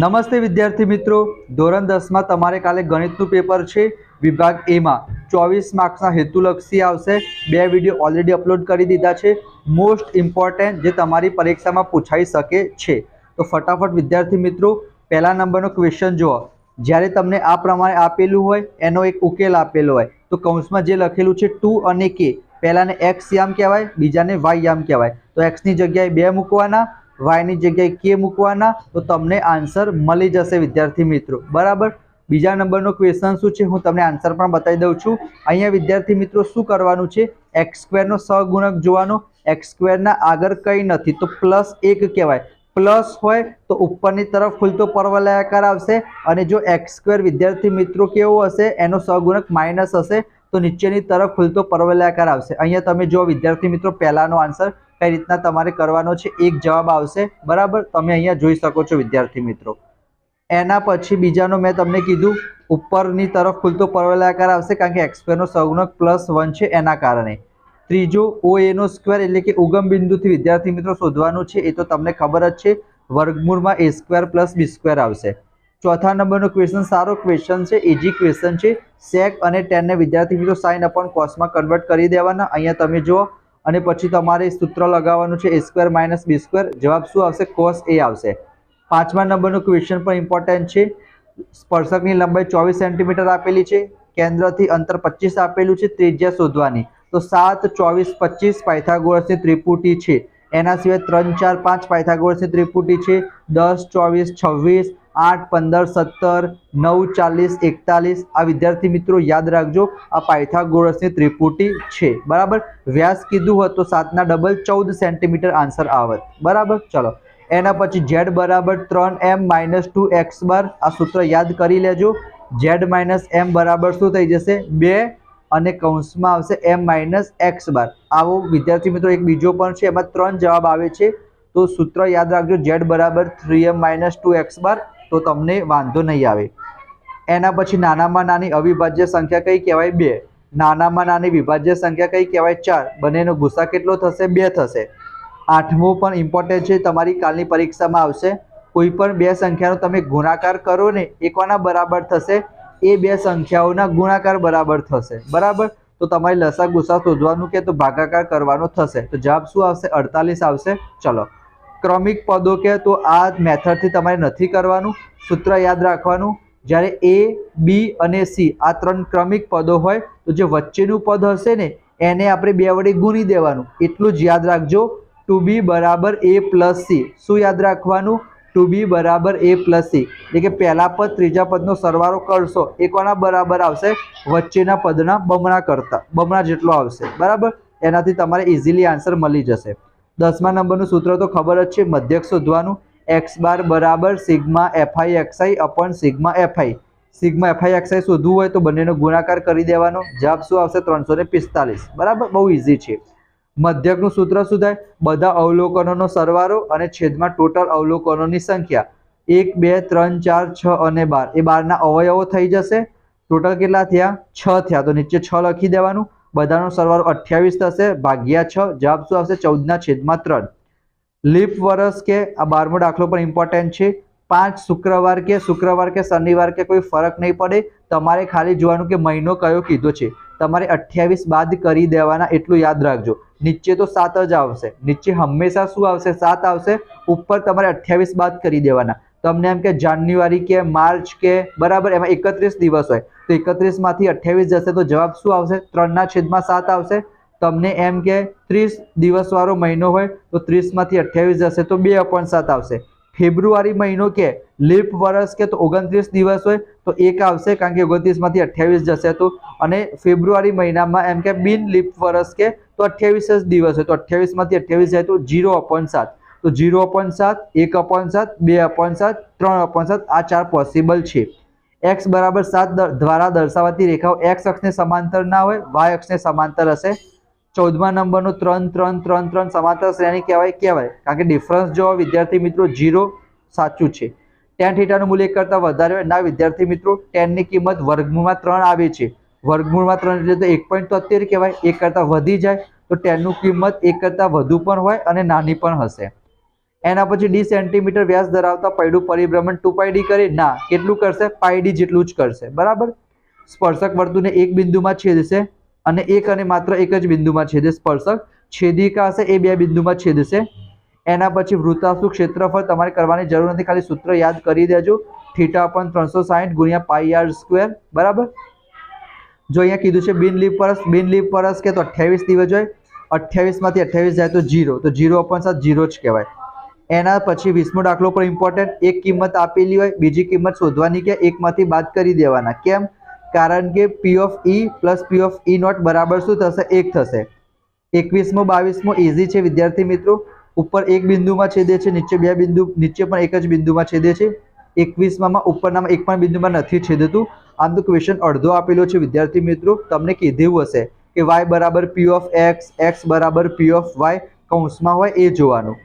નમસ્તે વિદ્યાર્થી મિત્રો, ધોરણ 10માં તમારે કાલે ગણિતનું પેપર છે. વિભાગ એ માં 24 માર્ક્સના હેતુલક્ષી આવશે. બે વિડીયો ઓલરેડી અપલોડ કરી દીધા છે, મોસ્ટ ઇમ્પોર્ટન્ટ જે તમારી પરીક્ષામાં પૂછાઈ શકે છે. તો ફટાફટ વિદ્યાર્થી મિત્રો પહેલા નંબરનો ક્વેશ્ચન જુઓ. જ્યારે તમને આ પ્રમાણે આપેલું હોય એનો એક ઉકેલ આપેલો હોય તો કૌંસમાં જે લખેલું છે 2 અને k, પહેલાને x યામ કહેવાય, બીજાને y યામ કહેવાય. તો x ની જગ્યાએ 2 મૂકવાના, y ની જગ્યાએ k મૂકવાના, તો તમને આન્સર મળી જશે વિદ્યાર્થી મિત્રો. બરાબર. બીજા નંબરનો ક્વેશ્ચન શું છે હું તમને આન્સર પણ બતાવી દઉં છું. અહીંયા વિદ્યાર્થી મિત્રો શું કરવાનું છે, x² નો સહગુણક જોવાનો. x² ના આગળ કંઈ નથી તો +1 કહેવાય. પ્લસ હોય તો ઉપરની તરફ ખુલતો પરવલયાકાર આવશે, અને જો x² વિદ્યાર્થી મિત્રો કેવો હશે એનો સહગુણક માઇનસ હશે તો નીચેની તરફ ખુલતો પરવલયાકાર આવશે. અહીંયા તમે જો વિદ્યાર્થી મિત્રો પહેલાનો આન્સર કઈ રીતના તમારે કરવાનો છે, એક જવાબ આવશે. બરાબર, તમે અહીંયા જોઈ શકો છો વિદ્યાર્થી મિત્રો. એના પછી બીજાનો મેં તમને કીધું ઉપરની તરફ ખુલતો પરવલયાકાર આવશે કારણ કે x² નો સહગુણક +1 છે એના કારણે. ત્રીજો OA નો સ્ક્વેર એટલે કે ઉગમ બિંદુથી વિદ્યાર્થી મિત્રો શોધવાનું છે, એ તો તમને ખબર જ છે, વર્ગમૂળમાં a² + b² આવશે. ચોથા નંબરનો ક્વેશ્ચન સારો ક્વેશ્ચન છે, ઇઝી ક્વેશ્ચન છે. sec અને tan ને વિદ્યાર્થી મિત્રો sin upon cos માં કન્વર્ટ કરી દેવાના. અહીંયા તમે જુઓ, અને પછી તમારે સૂત્ર લગાવવાનું છે a² - b². જવાબ શું આવશે? cos a આવશે. પાંચમા નંબરનો ક્વેશ્ચન પણ ઇમ્પોર્ટન્ટ છે. સ્પર્શકની લંબાઈ 24 સેન્ટીમીટર આપેલી છે, કેન્દ્રથી અંતર 25 આપેલું છે, ત્રિજ્યા શોધવાની. તો 7, 24, 25 પાયથાગોરસની ત્રિપુટી છે. એના સિવાય 3, 4, 5 પાયથાગોરસની ત્રિપુટી છે. 10, 24, 26, 8, 15, 17, 9, 40, 41. આ વિદ્યાર્થી મિત્રો યાદ રાખજો, આ પાયથાગોરસની ત્રિપુટી છે. બરાબર. વ્યાસ કીધું હોત તો 7 ના ડબલ 14 સેન્ટીમીટર આન્સર આવત. બરાબર. ચલો, એના પછી z = 3m - 2x બાર. આ સૂત્ર યાદ કરી લેજો. z - m બરાબર શું થઈ જશે? 2 અને કૌંસમાં આવશે m - x બાર. આવો વિદ્યાર્થી મિત્રો એક બીજો પણ છે, એમાં 3 જવાબ આવે છે. તો સૂત્ર યાદ રાખજો, z = 3m - 2x બાર, તો તમને વાંધો નહીં આવે. એના પછી નાનામાં નાની અવિભાજ્ય સંખ્યા કઈ કહેવાય? 2. નાનામાં નાની વિભાજ્ય સંખ્યા કઈ કહેવાય? 4. બંનેનો ગુસા કેટલો થશે? 2 થશે. આઠમું પણ ઇમ્પોર્ટન્ટ છે, તમારી કાલની પરીક્ષામાં આવશે. કોઈ પણ બે સંખ્યાનો તમે ગુણાકાર કરો ને, એ કોના બરાબર થશે? એ બે સંખ્યાઓના ગુણાકાર બરાબર થશે. બરાબર. તો તમારે લસા ગુસા શોધવાનું કે તો ભાગાકાર કરવાનો થશે. તો જવાબ શું આવશે? 48 આવશે. ચલો, ક્રમિક પદો કે તો આ મેથડથી તમારે નથી કરવાનું. સૂત્ર યાદ રાખવાનું, જ્યારે a, b અને c આ 3 ક્રમિક પદો હોય તો જે વચ્ચેનું પદ હશે ને એને આપણે 2 વડે ગુણી દેવાનું. એટલું જ યાદ રાખજો. 2b = a + c. શું યાદ રાખવાનું? 2b = a + c. એટલે કે પહેલા પદ ત્રીજા પદનો સરવાળો કરશો એ કોના બરાબર આવશે? વચ્ચેના પદના બમણા જેટલો આવશે. બરાબર. એનાથી તમારે ઇઝીલી આન્સર મળી જશે. 10મા નંબરનું સૂત્ર તો ખબર જ છે, મધ્યક શોધવાનું. x બાર = σ_fi(xi) / σ_fi. σ_fi(xi) શોધવું હોય તો બંનેનો ગુણાકાર કરી દેવાનો. જવાબ શું આવશે? 345. બરાબર, બહુ ઇઝી છે. મધ્યકનું સૂત્ર શું થાય? બધા અવલોકનોનો સરવાળો અને છેદમાં ટોટલ અવલોકનોની સંખ્યા. 1, 2, 3, 4, 6 અને 12. એ 12ના અવયવો થઈ જશે. ટોટલ કેટલા થયા? 6 થયા. તો નીચે 6 લખી દેવાનું. બધાનો સરવાળો 28 થશે ભાગ્યા 6. જવાબ શું આવશે? 14/3. લીપ વર્ષ કે આ 12મો દાખલો પણ ઇમ્પોર્ટન્ટ છે. 5 શુક્રવાર કે શનિવાર કે કોઈ ફરક નહીં પડે. તમારે ખાલી જોવાનું કે મહિનો કયો કીધો છે. તમારે 28 બાદ કરી દેવાના, એટલું યાદ રાખજો. નીચે તો 7 જ આવશે. નીચે હંમેશા શું આવશે? 7 આવશે. ઉપર તમારે 28 બાદ કરી દેવાના. તમને એમ કે જાન્યુઆરી કે માર્ચ કે, બરાબર, એમાં 31 દિવસ હોય તો 31 માંથી 28 જશે તો જવાબ શું આવશે? 3/7 આવશે. તમને એમ કે 30 દિવસ વાળો મહિનો હોય તો 30 માંથી 28 જશે તો 2/7 આવશે. ફેબ્રુઆરી મહિનો કે લીપ વર્ષ કે તો 29 દિવસ હોય તો 1 આવશે કારણ કે 29 માંથી 28 જશે તો. અને ફેબ્રુઆરી મહિનામાં એમ કે બિન લીપ વર્ષ કે તો 28 જ દિવસ હોય તો 28 માંથી 28 જાય તો 0/7. તો 0/7, 1/7, 2/7, 3/7 આ 4 પોસિબલ છે. x = 7 દ્વારા દર્શાવાતી રેખાઓ x અક્ષને સમાંતર ના હોય, y અક્ષને સમાંતર હશે. 14મા નંબરનો 3, 3, 3, 3 સમાંતર શ્રેણી કહેવાય કારણ કે ડિફરન્સ જો વિદ્યાર્થી મિત્રો 0 સાચું છે. tan θ નું મૂલ્ય 1 કરતાં વધારે હોય ના વિદ્યાર્થી મિત્રો, tan ની કિંમત વર્ગમૂળમાં 3 આવે છે. વર્ગમૂળમાં 3 એટલે તો 1.73 કહેવાય. 1 કરતાં વધી જાય તો tan નું કિંમત 1 કરતાં વધુ પણ હોય અને નાની પણ હશે. એના પછી ડી સેન્ટીમીટર વ્યાસ ધરાવતા પૈડું પરિભ્રમણ 2πd કરે ના, કેટલું કરશે? πd જેટલું જ કરશે, બરાબર. સ્પર્શક વર્તુળને એક બિંદુમાં છેદશે અને એક અને માત્ર એક જ બિંદુમાં છેદે સ્પર્શક. છેદિકા હશે એ બે બિંદુમાં છેદશે. એના પછી વૃત્તાંશનું ક્ષેત્રફળ તમારે કરવાની જરૂર નથી, ખાલી સૂત્ર યાદ કરી દેજો. θ/360 ગુણ્યા πr², બરાબર. જો અહીંયા કીધું છે બિન લીપ વર્ષ કે તો 28 દિવસ હોય, 28 માંથી 28 જાય તો 0, તો 0/7 0 જ કહેવાય. એના પછી 20મો દાખલો પર ઇમ્પોર્ટન્ટ. એક કિંમત આપેલી હોય, બીજી કિંમત શોધવાની કે એકમાંથી બાદ કરી દેવાના. કેમ? કારણ કે P of E plus P of E not બરાબર શું થશે? 1 થશે. 21મો 22મો ઇઝી છે વિદ્યાર્થી મિત્રો. ઉપર એક બિંદુમાં છેદે છે, નીચે બે બિંદુ, નીચે પણ એક જ બિંદુમાં છેદે છે. 21માં ઉપરનામાં એક પણ બિંદુમાં નથી છેદતું. આમ તો ક્વેશ્ચન અડધો આપેલો છે વિદ્યાર્થી મિત્રો. તમને કીધું હશે કે y બરાબર P of x, x બરાબર P of y કૌંસમાં હોય એ જોવાનું.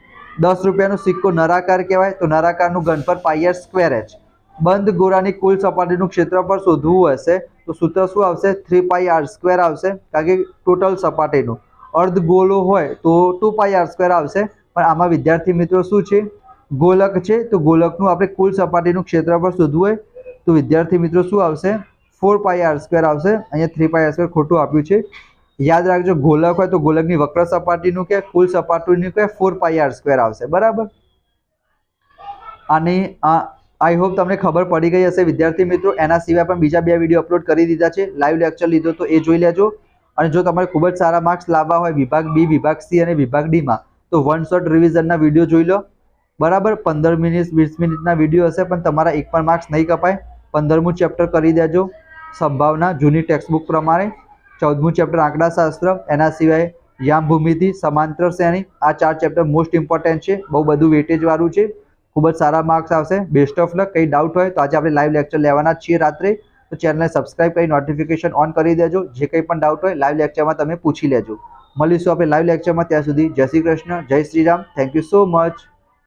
10 રૂપિયાનો સિક્કો નળાકાર કહેવાય, તો નળાકારનું ઘનફળ πr²h. બંધ ગોળાની કુલ સપાટીનું ક્ષેત્રફળ શોધવું હશે તો સૂત્ર શું આવશે? 3πr² આવશે, કારણ કે ટોટલ સપાટીનું. અર્ધ ગોળો હોય તો 2πr² આવશે, પણ આમાં વિદ્યાર્થી મિત્રો શું છે? ગોલક છે, તો ગોલકનું આપણે કુલ સપાટીનું ક્ષેત્રફળ શોધવું હોય તો વિદ્યાર્થી મિત્રો શું આવશે? 4πr² આવશે. અહીંયા 3πr² ખોટું આપ્યું છે. યાદ રાખજો, ગોલક હોય તો ગોલકની વક્ર સપાટીનું કે કુલ સપાટીનું કે 4πr² આવશે, બરાબર. અને આઈ હોપ તમને ખબર પડી ગઈ હશે વિદ્યાર્થી મિત્રો. એના સિવાય પણ બીજા 2 વિડીયો અપલોડ કરી દીધા છે. લાઈવ લેક્ચર લીધો તો એ જોઈ લેજો. અને જો તમારે ખૂબ જ સારા માર્ક્સ લાવવા હોય વિભાગ બી, વિભાગ સી અને વિભાગ ડીમાં, તો વન શોટ રિવિઝનના વિડીયો જોઈ લો, બરાબર. 15 મિનિટ 20 મિનિટના વિડીયો હશે, પણ તમારા એક પણ માર્ક્સ નહીં કપાય. 15મું ચેપ્ટર કરી દેજો સંભાવના જૂની ટેક્સ્ટબુક પ્રમાણે. 14મું ચેપ્ટર આંકડાશાસ્ત્ર, એના સિવાય યામ ભૂમિતિ, સમાંતર શ્રેણી, આ 4 ચેપ્ટર મોસ્ટ ઇમ્પોર્ટન્ટ છે. બહુ બધું વેટેજ વાળું છે. ખૂબ જ સારા માર્ક્સ આવશે. Best of luck. કંઈ ડાઉટ હોય તો આજે આપણે લાઈવ લેક્ચર લેવાના છીએ રાત્રે, તો ચેનલને સબસ્ક્રાઇબ કરી નોટિફિકેશન ઓન કરી દેજો. જે કંઈ પણ ડાઉટ હોય લાઈવ લેક્ચરમાં તમે પૂછી લેજો. મળીશું આપણે લાઈવ લેક્ચરમાં. ત્યાં સુધી જય શ્રી કૃષ્ણ, જય Shri Ram. Thank you so much.